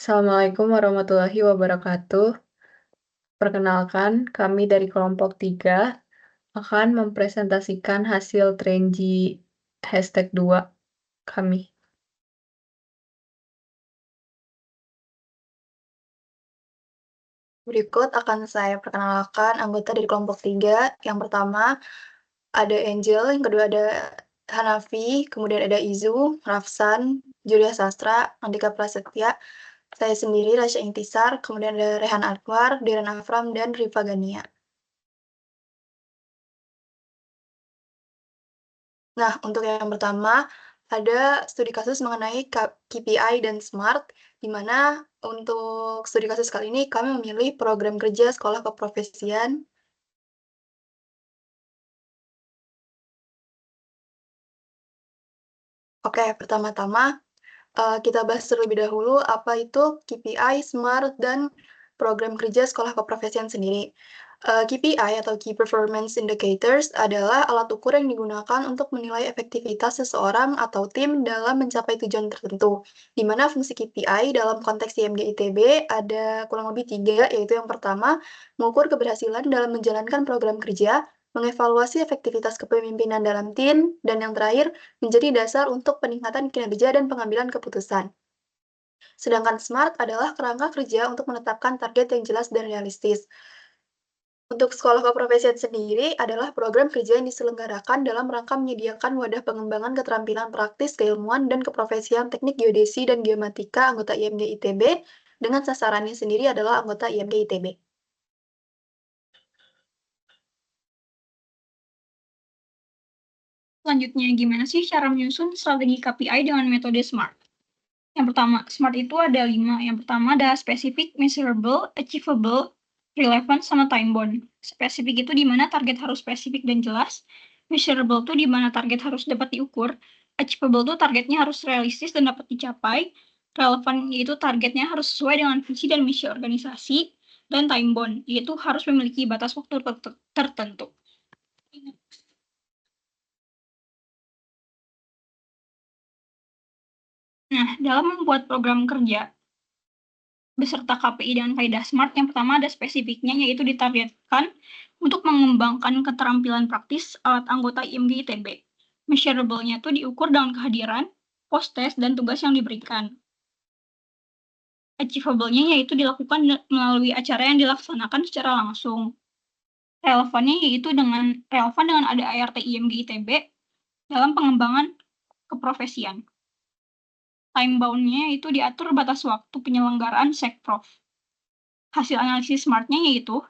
Assalamualaikum warahmatullahi wabarakatuh. Perkenalkan, kami dari kelompok 3 akan mempresentasikan hasil Trenji #2 kami. Berikut akan saya perkenalkan anggota dari kelompok 3. Yang pertama ada Angel, yang kedua ada Hanafi, kemudian ada Izu, Rafsan, Julia Sastra, Andika Prasetya, saya sendiri Rasya Intisar, kemudian ada Rehan Anwar, Diren Afram, dan Rifa Gania. Nah, untuk yang pertama, ada studi kasus mengenai KPI dan SMART, di mana untuk studi kasus kali ini kami memilih program kerja sekolah keprofesian. Oke, pertama-tama kita bahas terlebih dahulu apa itu KPI, SMART, dan program kerja sekolah keprofesian sendiri. KPI atau Key Performance Indicators adalah alat ukur yang digunakan untuk menilai efektivitas seseorang atau tim dalam mencapai tujuan tertentu. Di mana fungsi KPI dalam konteks IMG ITB ada kurang lebih 3, yaitu yang pertama, mengukur keberhasilan dalam menjalankan program kerja, mengevaluasi efektivitas kepemimpinan dalam tim, dan yang terakhir, menjadi dasar untuk peningkatan kinerja dan pengambilan keputusan. Sedangkan SMART adalah kerangka kerja untuk menetapkan target yang jelas dan realistis. Untuk sekolah keprofesian sendiri adalah program kerja yang diselenggarakan dalam rangka menyediakan wadah pengembangan keterampilan praktis, keilmuan, dan keprofesian teknik geodesi dan geomatika anggota IMG ITB dengan sasarannya sendiri adalah anggota IMG ITB. Selanjutnya, gimana sih cara menyusun strategi KPI dengan metode SMART? Yang pertama, SMART itu ada 5. Yang pertama ada specific, measurable, achievable, relevant, sama time bound. Spesifik itu di mana target harus spesifik dan jelas. Measurable itu di mana target harus dapat diukur. Achievable itu targetnya harus realistis dan dapat dicapai. Relevant yaitu targetnya harus sesuai dengan visi dan misi organisasi. Dan time bound yaitu harus memiliki batas waktu tertentu. Nah, dalam membuat program kerja beserta KPI dengan kaidah SMART, yang pertama ada spesifiknya, yaitu ditargetkan untuk mengembangkan keterampilan praktis alat anggota IMG ITB. Measurable-nya itu diukur dengan kehadiran, post-test, dan tugas yang diberikan. Achievable-nya yaitu dilakukan melalui acara yang dilaksanakan secara langsung. Relevannya yaitu relevan dengan ada ART IMG ITB dalam pengembangan keprofesian. Time bound-nya itu diatur batas waktu penyelenggaraan Sekprov. Hasil analisis SMART-nya yaitu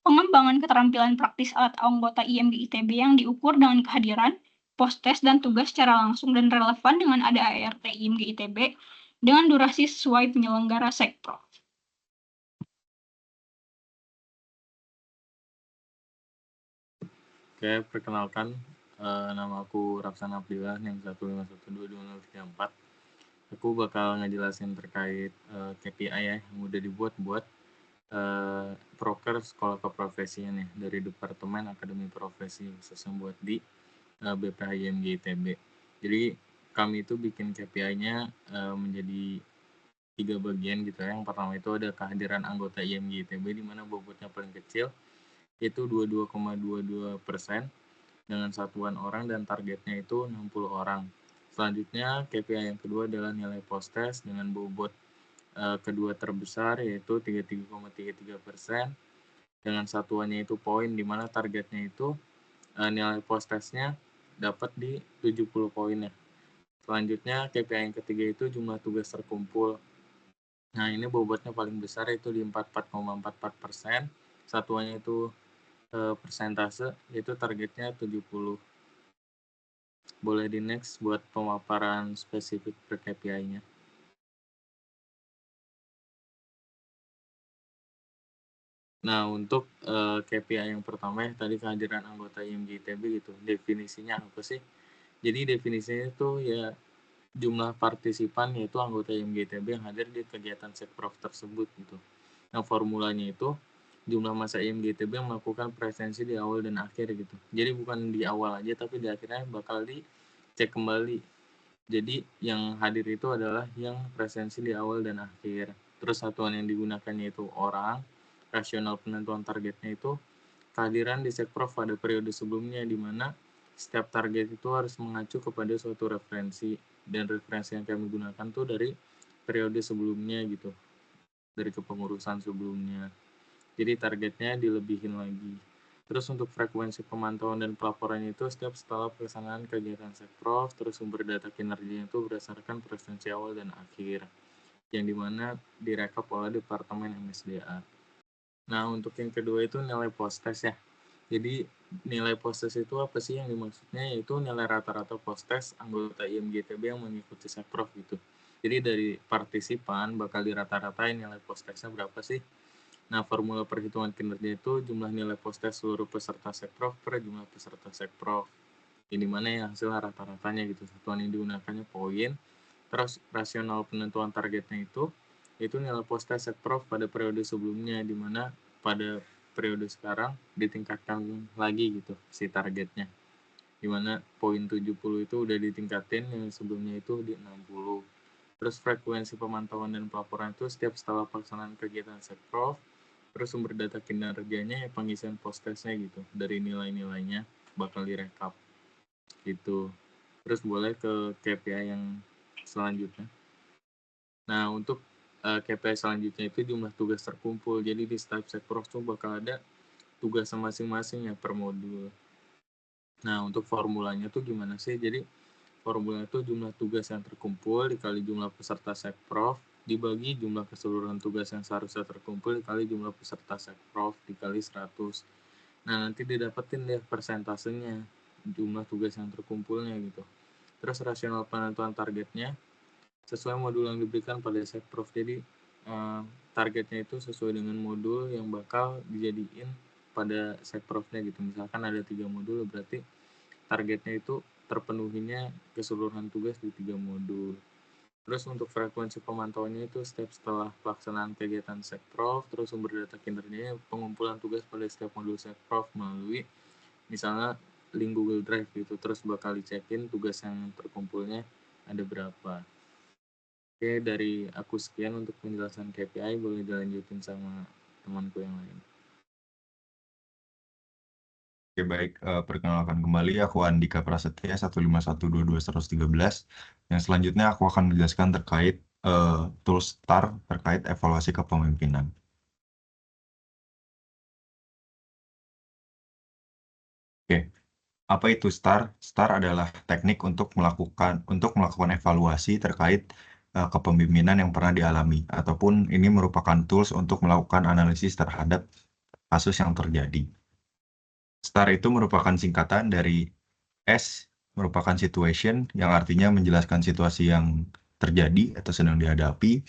pengembangan keterampilan praktis alat anggota IMG ITB yang diukur dengan kehadiran, post-test, dan tugas secara langsung dan relevan dengan ada ART IMG ITB dengan durasi sesuai penyelenggara Sekprov. Oke, perkenalkan, nama aku Rafsan Abdillah, NIM 1512234. Aku bakal ngejelasin terkait KPI ya, yang udah dibuat buat proker sekolah keprofesian ya, dari Departemen Akademi Profesi khusus yang buat di BPH IMG ITB. Jadi kami itu bikin KPI-nya menjadi 3 bagian gitu ya. Yang pertama itu ada kehadiran anggota IMG ITB di mana bobotnya paling kecil, itu 22,22% dengan satuan orang dan targetnya itu 60 orang. Selanjutnya KPI yang kedua adalah nilai post-test dengan bobot kedua terbesar yaitu 33,33% dengan satuannya itu poin, di mana targetnya itu nilai post-testnya dapat di 70 poin ya. Selanjutnya KPI yang ketiga itu jumlah tugas terkumpul. Nah, ini bobotnya paling besar itu di 44,44%. Satuannya itu persentase, yaitu targetnya 70. Boleh di next buat pemaparan spesifik per KPI-nya. Nah, untuk KPI yang pertama ya, tadi kehadiran anggota IMG ITB gitu. Definisinya apa sih? Jadi definisinya itu ya jumlah partisipan yaitu anggota IMG ITB yang hadir di kegiatan Sekprov tersebut gitu. Nah, formulanya itu jumlah masa IMG ITB yang melakukan presensi di awal dan akhir gitu. Jadi bukan di awal aja tapi di akhirnya bakal dicek kembali Jadi yang hadir itu adalah yang presensi di awal dan akhir. Terus satuan yang digunakannya itu orang, rasional penentuan targetnya itu kehadiran di Sekprov pada periode sebelumnya, di mana setiap target itu harus mengacu kepada suatu referensi, dan referensi yang kami gunakan tuh dari periode sebelumnya gitu, dari kepengurusan sebelumnya. Jadi targetnya dilebihin lagi. Terus untuk frekuensi pemantauan dan pelaporannya itu setiap setelah pelaksanaan kegiatan Sekprov, terus sumber data kinerjanya itu berdasarkan presensi awal dan akhir, yang dimana direkap oleh Departemen MSDA. Nah, untuk yang kedua itu nilai post-test ya. Jadi nilai post-test itu apa sih yang dimaksudnya? Yaitu nilai rata-rata post-test anggota IMGITB yang mengikuti Sekprov gitu. Jadi dari partisipan bakal dirata-ratain nilai post-testnya berapa sih. Nah, formula perhitungan kinerja itu jumlah nilai post-test seluruh peserta Sekprov per jumlah peserta Sekprov. Ini mana ya hasil rata-ratanya gitu. Satuan yang digunakannya poin. Terus rasional penentuan targetnya itu nilai post-test Sekprov pada periode sebelumnya, di mana pada periode sekarang ditingkatkan lagi gitu si targetnya. Di mana poin 70 itu udah ditingkatin, yang sebelumnya itu di 60. Terus frekuensi pemantauan dan pelaporan itu setiap setelah pelaksanaan kegiatan Sekprov, terus sumber data kinerjanya ya pengisian post-testnya gitu, dari nilai-nilainya bakal direkap gitu. Terus boleh ke KPI yang selanjutnya. Nah, untuk KPI selanjutnya itu jumlah tugas terkumpul. Jadi di setiap Sekprov tuh bakal ada tugas masing-masing ya per modul. Nah, untuk formulanya tuh gimana sih? Jadi formulanya tuh jumlah tugas yang terkumpul dikali jumlah peserta Sekprov dibagi jumlah keseluruhan tugas yang seharusnya terkumpul dikali jumlah peserta Sekprov dikali 100. Nah, nanti didapetin deh persentasenya jumlah tugas yang terkumpulnya gitu. Terus rasional penentuan targetnya sesuai modul yang diberikan pada Sekprov. Jadi targetnya itu sesuai dengan modul yang bakal dijadiin pada Sekprovnya gitu. Misalkan ada 3 modul, berarti targetnya itu terpenuhinya keseluruhan tugas di 3 modul. Terus untuk frekuensi pemantauannya itu setiap setelah pelaksanaan kegiatan Sekprov, terus sumber data kinerjanya pengumpulan tugas pada setiap modul Sekprov melalui misalnya link Google Drive gitu, terus bakal dicekin tugas yang terkumpulnya ada berapa. Oke, dari aku sekian untuk penjelasan KPI, boleh dilanjutin sama temanku yang lain. Oke, baik. Perkenalkan kembali, aku Andika Prasetya, 15122-113. Yang selanjutnya aku akan menjelaskan terkait tools STAR terkait evaluasi kepemimpinan. Oke, apa itu STAR? STAR adalah teknik untuk melakukan evaluasi terkait kepemimpinan yang pernah dialami, ataupun ini merupakan tools untuk melakukan analisis terhadap kasus yang terjadi. STAR itu merupakan singkatan dari S merupakan situation, yang artinya menjelaskan situasi yang terjadi atau sedang dihadapi.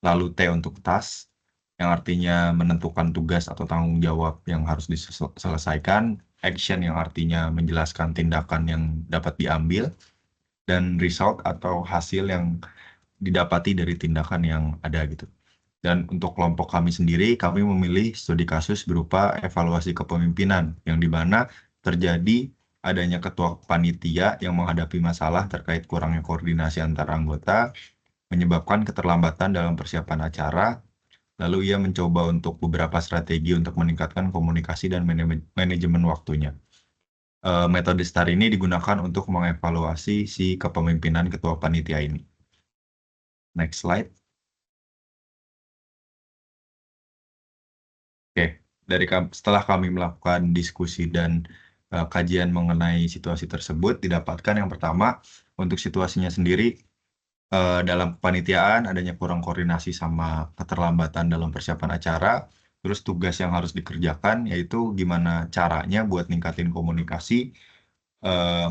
Lalu T untuk task, yang artinya menentukan tugas atau tanggung jawab yang harus diselesaikan. Action, yang artinya menjelaskan tindakan yang dapat diambil. Dan result atau hasil yang didapati dari tindakan yang ada gitu. Dan untuk kelompok kami sendiri, kami memilih studi kasus berupa evaluasi kepemimpinan, yang dimana terjadi adanya ketua panitia yang menghadapi masalah terkait kurangnya koordinasi antar anggota, menyebabkan keterlambatan dalam persiapan acara, lalu ia mencoba untuk beberapa strategi untuk meningkatkan komunikasi dan manajemen waktunya. Metode STAR ini digunakan untuk mengevaluasi si kepemimpinan ketua panitia ini. Next slide. Oke, setelah kami melakukan diskusi dan kajian mengenai situasi tersebut, didapatkan yang pertama, untuk situasinya sendiri, dalam kepanitiaan adanya kurang koordinasi sama keterlambatan dalam persiapan acara, terus tugas yang harus dikerjakan, yaitu gimana caranya buat ningkatin komunikasi,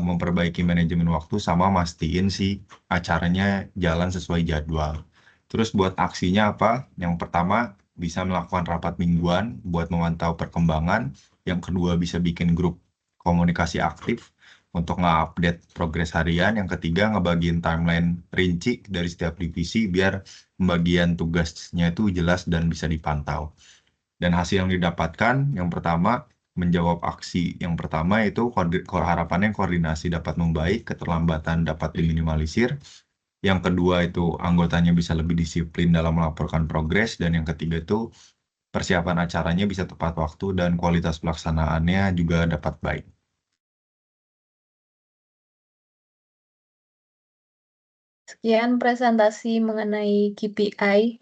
memperbaiki manajemen waktu, sama mastiin si acaranya jalan sesuai jadwal. Terus buat aksinya apa? Yang pertama, bisa melakukan rapat mingguan buat memantau perkembangan. Yang kedua, bisa bikin grup komunikasi aktif untuk nge-update progres harian. Yang ketiga, ngebagiin timeline rinci dari setiap divisi biar pembagian tugasnya itu jelas dan bisa dipantau. Dan hasil yang didapatkan, yang pertama, menjawab aksi. Yang pertama itu harapannya koordinasi dapat membaik, keterlambatan dapat diminimalisir. Yang kedua itu anggotanya bisa lebih disiplin dalam melaporkan progres. Dan yang ketiga itu persiapan acaranya bisa tepat waktu dan kualitas pelaksanaannya juga dapat baik. Sekian presentasi mengenai KPI,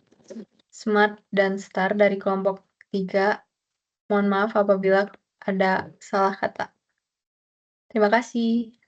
SMART, dan STAR dari kelompok 3. Mohon maaf apabila ada salah kata. Terima kasih.